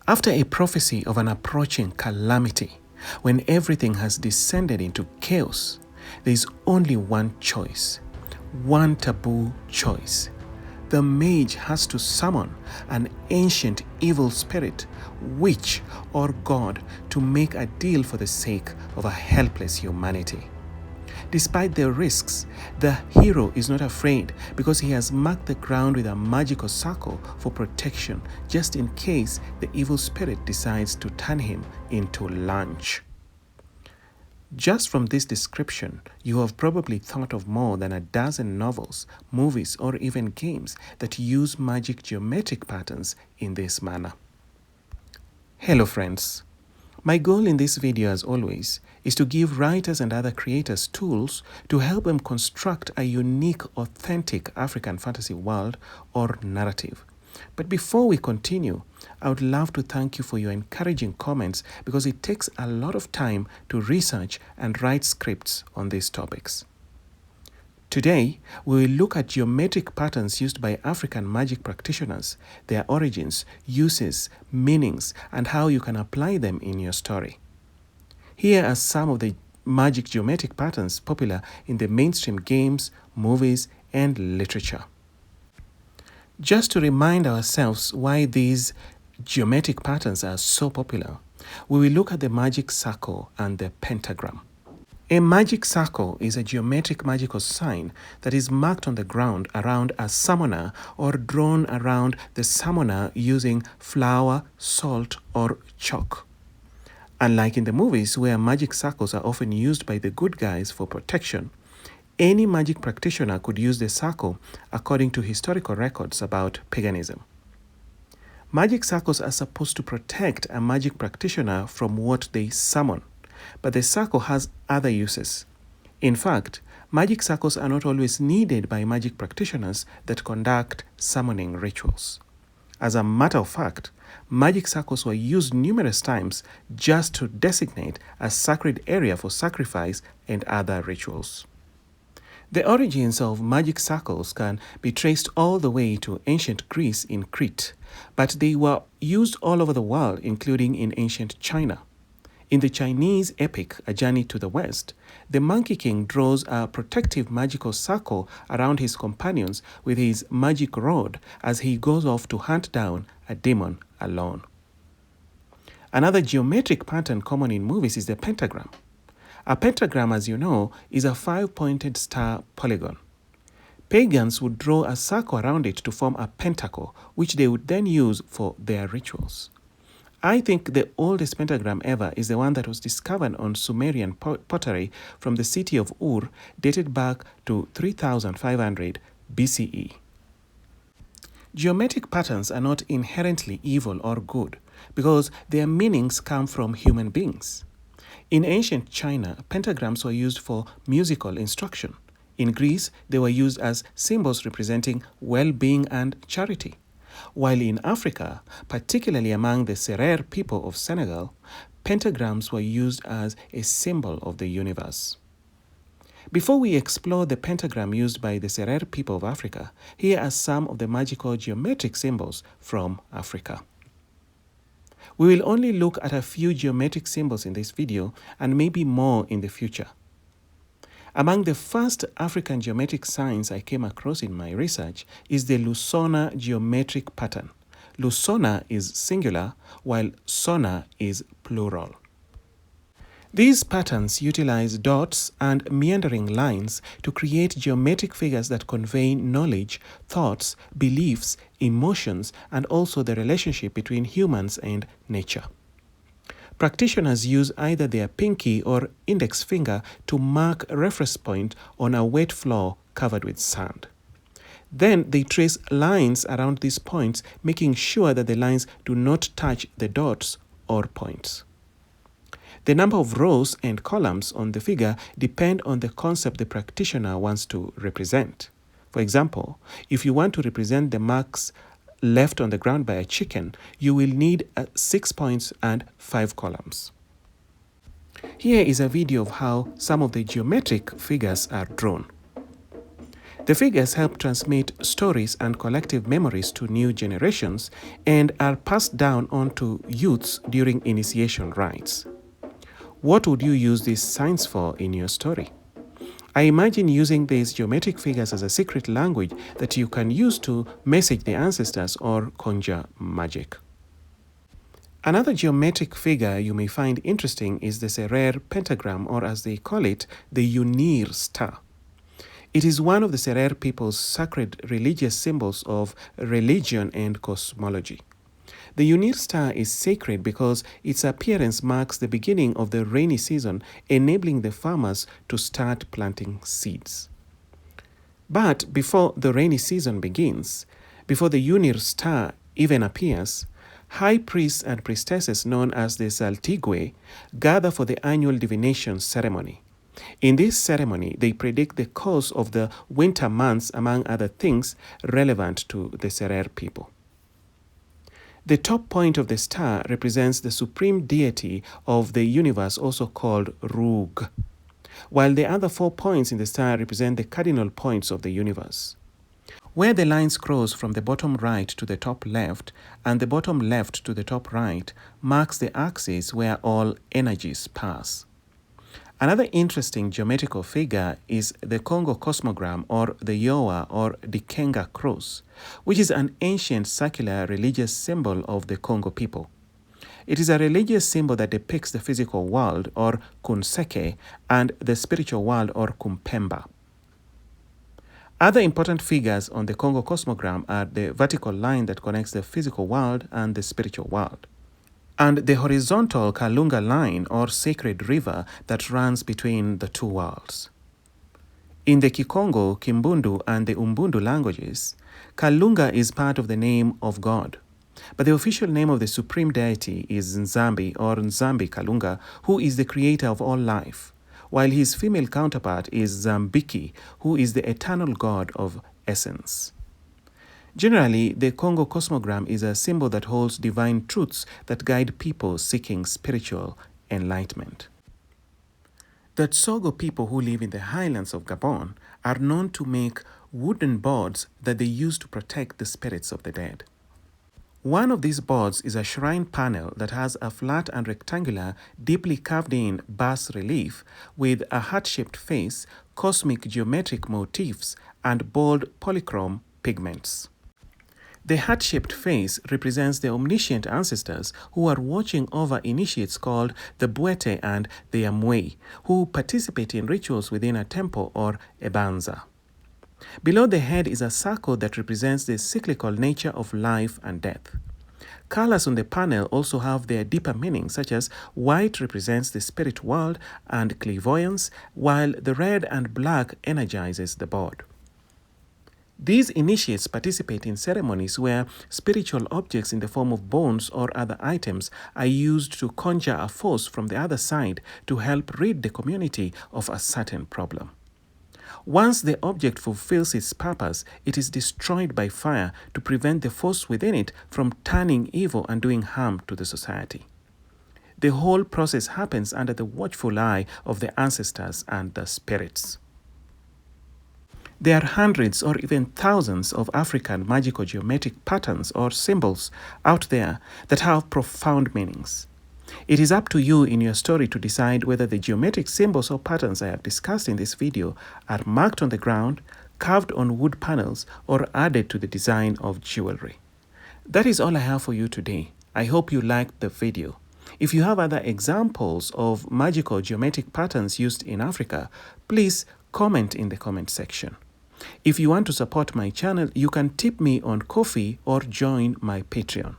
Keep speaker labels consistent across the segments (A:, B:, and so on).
A: After a prophecy of an approaching calamity, when everything has descended into chaos, there is only one choice, one taboo choice. The mage has to summon an ancient evil spirit, witch, or god to make a deal for the sake of a helpless humanity. Despite the risks, the hero is not afraid because he has marked the ground with a magical circle for protection just in case the evil spirit decides to turn him into lunch. Just from this description, you have probably thought of more than a dozen novels, movies, or even games that use magic geometric patterns in this manner. Hello friends. My goal in this video, as always, is to give writers and other creators tools to help them construct a unique, authentic African fantasy world or narrative. But before we continue, I would love to thank you for your encouraging comments because it takes a lot of time to research and write scripts on these topics. Today, we will look at geometric patterns used by African magic practitioners, their origins, uses, meanings, and how you can apply them in your story. Here are some of the magic geometric patterns popular in the mainstream games, movies, and literature. Just to remind ourselves why these geometric patterns are so popular, we will look at the magic circle and the pentagram. A magic circle is a geometric magical sign that is marked on the ground around a summoner or drawn around the summoner using flour, salt, or chalk. Unlike in the movies where magic circles are often used by the good guys for protection, any magic practitioner could use the circle according to historical records about paganism. Magic circles are supposed to protect a magic practitioner from what they summon, but the circle has other uses. In fact, magic circles are not always needed by magic practitioners that conduct summoning rituals. As a matter of fact, magic circles were used numerous times just to designate a sacred area for sacrifice and other rituals. The origins of magic circles can be traced all the way to ancient Greece in Crete, but they were used all over the world, including in ancient China. In the Chinese epic A Journey to the West, the Monkey King draws a protective magical circle around his companions with his magic rod as he goes off to hunt down a demon alone. Another geometric pattern common in movies is the pentagram. A pentagram, as you know, is a 5-pointed star polygon. Pagans would draw a circle around it to form a pentacle, which they would then use for their rituals. I think the oldest pentagram ever is the one that was discovered on Sumerian pottery from the city of Ur, dated back to 3500 BCE. Geometric patterns are not inherently evil or good because their meanings come from human beings. In ancient China, pentagrams were used for musical instruction. In Greece, they were used as symbols representing well-being and charity. While in Africa, particularly among the Serer people of Senegal, pentagrams were used as a symbol of the universe. Before we explore the pentagram used by the Serer people of Africa, here are some of the magical geometric symbols from Africa. We will only look at a few geometric symbols in this video and maybe more in the future. Among the first African geometric signs I came across in my research is the Lusona geometric pattern. Lusona is singular, while Sona is plural. These patterns utilize dots and meandering lines to create geometric figures that convey knowledge, thoughts, beliefs, emotions, and also the relationship between humans and nature. Practitioners use either their pinky or index finger to mark a reference point on a wet floor covered with sand. Then they trace lines around these points, making sure that the lines do not touch the dots or points. The number of rows and columns on the figure depend on the concept the practitioner wants to represent. For example, if you want to represent the marks left on the ground by a chicken, you will need 6 points and 5 columns. Here is a video of how some of the geometric figures are drawn. The figures help transmit stories and collective memories to new generations and are passed down onto youths during initiation rites. What would you use these signs for in your story? I imagine using these geometric figures as a secret language that you can use to message the ancestors or conjure magic. Another geometric figure you may find interesting is the Serer pentagram, or as they call it, the Unir star. It is one of the Serer people's sacred religious symbols of religion and cosmology. The Unir star is sacred because its appearance marks the beginning of the rainy season, enabling the farmers to start planting seeds. But before the rainy season begins, before the Unir star even appears, high priests and priestesses known as the Saltigwe gather for the annual divination ceremony. In this ceremony, they predict the course of the winter months, among other things relevant to the Serer people. The top point of the star represents the supreme deity of the universe, also called Rug, while the other 4 points in the star represent the cardinal points of the universe. Where the lines cross from the bottom right to the top left and the bottom left to the top right marks the axis where all energies pass. Another interesting geometrical figure is the Congo cosmogram, or the Yoa or Dikenga cross, which is an ancient circular religious symbol of the Congo people. It is a religious symbol that depicts the physical world, or Kunseke, and the spiritual world, or Kumpemba. Other important figures on the Congo cosmogram are the vertical line that connects the physical world and the spiritual world, and the horizontal Kalunga line, or sacred river, that runs between the two worlds. In the Kikongo, Kimbundu, and the Umbundu languages, Kalunga is part of the name of God, but the official name of the supreme deity is Nzambi, or Nzambi Kalunga, who is the creator of all life, while his female counterpart is Zambiki, who is the eternal God of essence. Generally, the Congo cosmogram is a symbol that holds divine truths that guide people seeking spiritual enlightenment. The Tsogo people who live in the highlands of Gabon are known to make wooden boards that they use to protect the spirits of the dead. One of these boards is a shrine panel that has a flat and rectangular, deeply carved-in bas-relief with a heart-shaped face, cosmic geometric motifs, and bold polychrome pigments. The heart-shaped face represents the omniscient ancestors who are watching over initiates called the Bwete and the Amwei, who participate in rituals within a temple or a banza. Below the head is a circle that represents the cyclical nature of life and death. Colors on the panel also have their deeper meaning, such as white represents the spirit world and clairvoyance, while the red and black energizes the board. These initiates participate in ceremonies where spiritual objects in the form of bones or other items are used to conjure a force from the other side to help rid the community of a certain problem. Once the object fulfills its purpose, it is destroyed by fire to prevent the force within it from turning evil and doing harm to the society. The whole process happens under the watchful eye of the ancestors and the spirits. There are hundreds or even thousands of African magical geometric patterns or symbols out there that have profound meanings. It is up to you in your story to decide whether the geometric symbols or patterns I have discussed in this video are marked on the ground, carved on wood panels, or added to the design of jewelry. That is all I have for you today. I hope you liked the video. If you have other examples of magical geometric patterns used in Africa, please comment in the comment section. If you want to support my channel, you can tip me on Ko-fi or join my Patreon.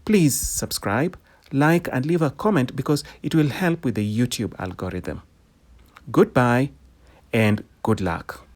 A: Please subscribe, like, and leave a comment because it will help with the YouTube algorithm. Goodbye and good luck.